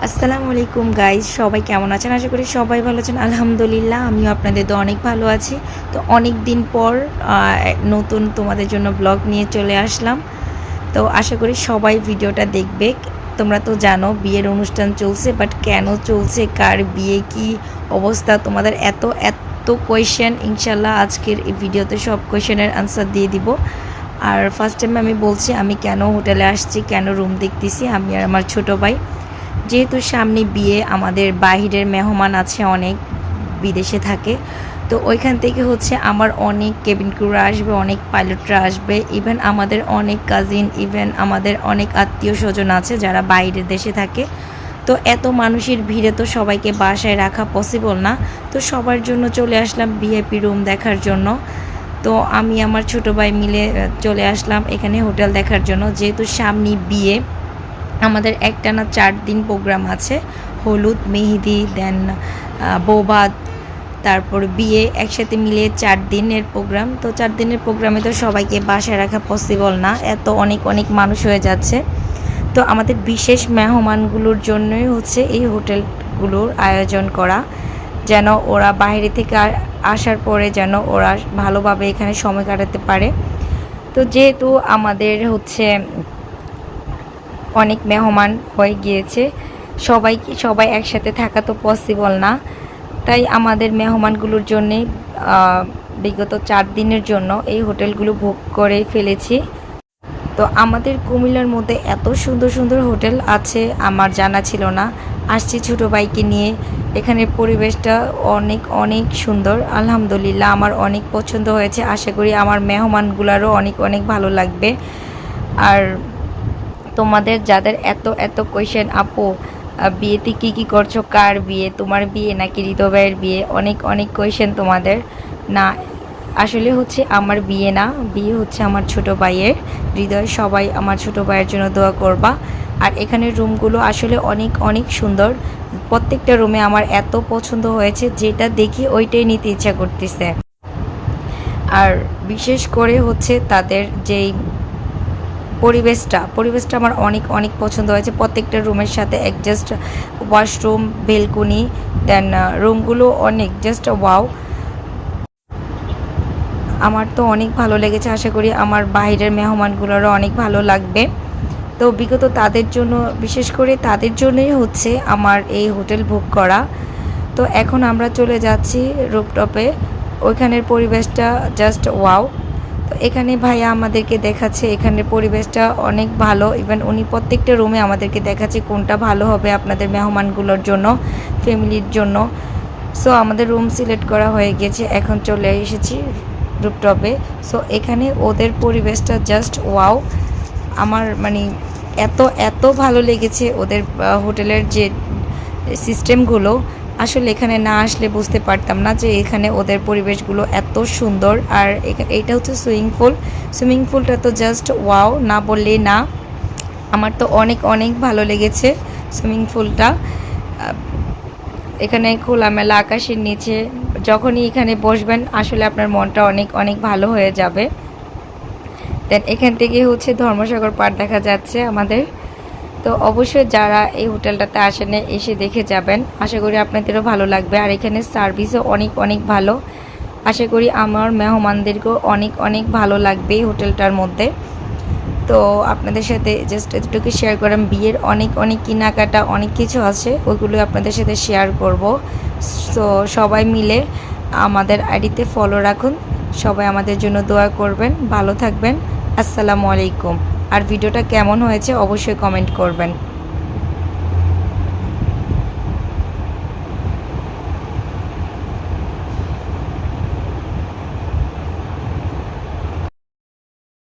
আসসালামু আলাইকুম গাইজ, সবাই কেমন আছেন? আশা করি সবাই ভালো আছেন। আলহামদুলিল্লাহ, আমিও আপনাদের তো অনেক ভালো আছি। তো অনেক দিন পর নতুন তোমাদের জন্য ব্লগ নিয়ে চলে আসলাম। তো আশা করি সবাই ভিডিওটা দেখবে। তোমরা তো জানো বিয়ের অনুষ্ঠান চলছে, বাট কেন চলছে, কার বিয়ে, কি অবস্থা, তোমাদের এত এত কোয়েশ্চেন। ইনশাল্লাহ আজকের এই ভিডিওতে সব কোয়েশ্চেনের আনসার দিয়ে দিব। আর ফার্স্ট টাইম আমি বলছি আমি কেন হোটেলে আসছি, কেন রুম দেখতেছি। আমি আর আমার ছোটো ভাই, যেহেতু সামনে বিয়ে, আমাদের বাহিরের মেহমান আছে অনেক, বিদেশে থাকে। তো ওইখান থেকে আমার অনেক কেবিন ক্রুরা আসবে, অনেক পাইলটরা আসবে, ইভেন আমাদের অনেক কাজিন, ইভেন আমাদের অনেক আত্মীয় স্বজন আছে যারা বাইরের দেশে থাকে। তো এত মানুষের ভিড়ে তো সবাইকে বাসায় রাখা পসিবল না। তো সবার জন্য চলে আসলাম ভিআইপি রুম দেখার জন্য। তো আমি আমার ছোটো ভাই মিলে চলে আসলাম এখানে হোটেল দেখার জন্য, যেহেতু সামনে বিয়ে। আমাদের একটানা 4 দিন প্রোগ্রাম আছে, হলুদ, মেহেদি, দেন বৌভাত, তারপর বিয়ে, একসাথে মিলিয়ে 4 দিনের প্রোগ্রাম। তো 4 দিনের প্রোগ্রামে তো সবাইকে বাসায় রাখা পসিবল না, এত অনেক অনেক মানুষ হয়ে যাচ্ছে। তো আমাদের বিশেষ মেহমানগুলোর জন্যই এই হোটেলগুলোর আয়োজন করা, যেন ওরা বাইরে থেকে আসার পরে যেন ওরা ভালোভাবে এখানে সময় কাটাতে পারে। তো যেহেতু আমাদের অনেক মেহমান হয়ে গিয়েছে, সবাই একসাথে থাকা তো পসিবল না। তাই আমাদের মেহমানগুলোর জন্যে বিগত 4 দিনের জন্য এই হোটেলগুলো বুক করে ফেলেছি। তো আমাদের কুমিল্লার মধ্যে এত সুন্দর সুন্দর হোটেল আছে আমার জানা ছিল না। আসছি ছোটো ভাইকে নিয়ে, এখানের পরিবেশটা অনেক অনেক সুন্দর। আলহামদুলিল্লাহ আমার অনেক পছন্দ হয়েছে। আশা করি আমার মেহমানগুলোরও অনেক অনেক ভালো লাগবে। আর তোমাদের যাদের এত এত কোয়েশ্চেন, আপু বিয়েতে কী করছো, কার বিয়ে, তোমার বিয়ে নাকি হৃদয় ভাইয়ের বিয়ে, অনেক অনেক কোয়েশ্চেন তোমাদের। না, আসলে আমার বিয়ে না, বিয়ে আমার ছোটো ভাইয়ের। হৃদয়, সবাই আমার ছোটো ভাইয়ের জন্য দোয়া করবা। আর এখানের রুমগুলো আসলে অনেক অনেক সুন্দর। প্রত্যেকটা রুমে আমার এত পছন্দ হয়েছে, যেটা দেখি ওইটাই নিতে ইচ্ছা করতেছে। আর বিশেষ করে তাদের যেই পরিবেশটা আমার অনেক অনেক পছন্দ হয়েছে। প্রত্যেকটা রুমের সাথে অ্যাডজাস্ট ওয়াশরুম, বেলকনি, দেন রুমগুলো অনেক জাস্ট ওয়াও। আমার তো অনেক ভালো লেগেছে, আশা করি আমার বাইরের মেহমানগুলোরও অনেক ভালো লাগবে। তো বিগত তাদের জন্য, বিশেষ করে তাদের জন্যই আমার এই হোটেল বুক করা। তো এখন আমরা চলে যাচ্ছি রুফটপে, ওইখানের পরিবেশটা জাস্ট ওয়াও। তো এখানে ভাইয়া আমাদেরকে দেখাচ্ছে এখানের পরিবেশটা অনেক ভালো। ইভেন উনি প্রত্যেকটা রুমে আমাদেরকে দেখাচ্ছে কোনটা ভালো হবে আপনাদের মেহমানগুলোর জন্য, ফ্যামিলির জন্য। সো আমাদের রুম সিলেক্ট করা হয়ে গেছে, এখন চলে এসেছি রুফটপে। সো এখানে ওদের পরিবেশটা জাস্ট ওয়াও। আমার এত এত ভালো লেগেছে ওদের হোটেলের যে সিস্টেমগুলো। আসলে এখানে না আসলে বুঝতে পারতাম না যে এখানে ওদের পরিবেশগুলো এত সুন্দর। আর এইটা সুইমিং পুলটা তো জাস্ট ওয়াও, না বললেই না। আমার তো অনেক অনেক ভালো লেগেছে সুইমিং পুলটা। এখানে খোলামেলা আকাশের নিচে যখনই এখানে বসবেন, আসলে আপনার মনটা অনেক অনেক ভালো হয়ে যাবে। দেন এখান থেকে ধর্মসাগর পাড় দেখা যাচ্ছে আমাদের। তো অবশ্যই যারা এই হোটেলটাতে আসেন এসে দেখে যাবেন, আশা করি আপনাদেরও ভালো লাগবে। আর এখানে সার্ভিসও অনেক অনেক ভালো, আশা করি আমার মেহমানদেরকেও অনেক অনেক ভালো লাগবে এই হোটেলটার মধ্যে। তো আপনাদের সাথে জাস্ট এতটুকু শেয়ার করলাম। বিয়ের অনেক অনেক কেনাকাটা অনেক কিছু আছে, ওইগুলো আপনাদের সাথে শেয়ার করব। তো সবাই মিলে আমাদের আইডিতে ফলো রাখুন, সবাই আমাদের জন্য দোয়া করবেন, ভালো থাকবেন। আসসালামু আলাইকুম। আর ভিডিওটা কেমন হয়েছে অবশ্যই কমেন্ট করবেন।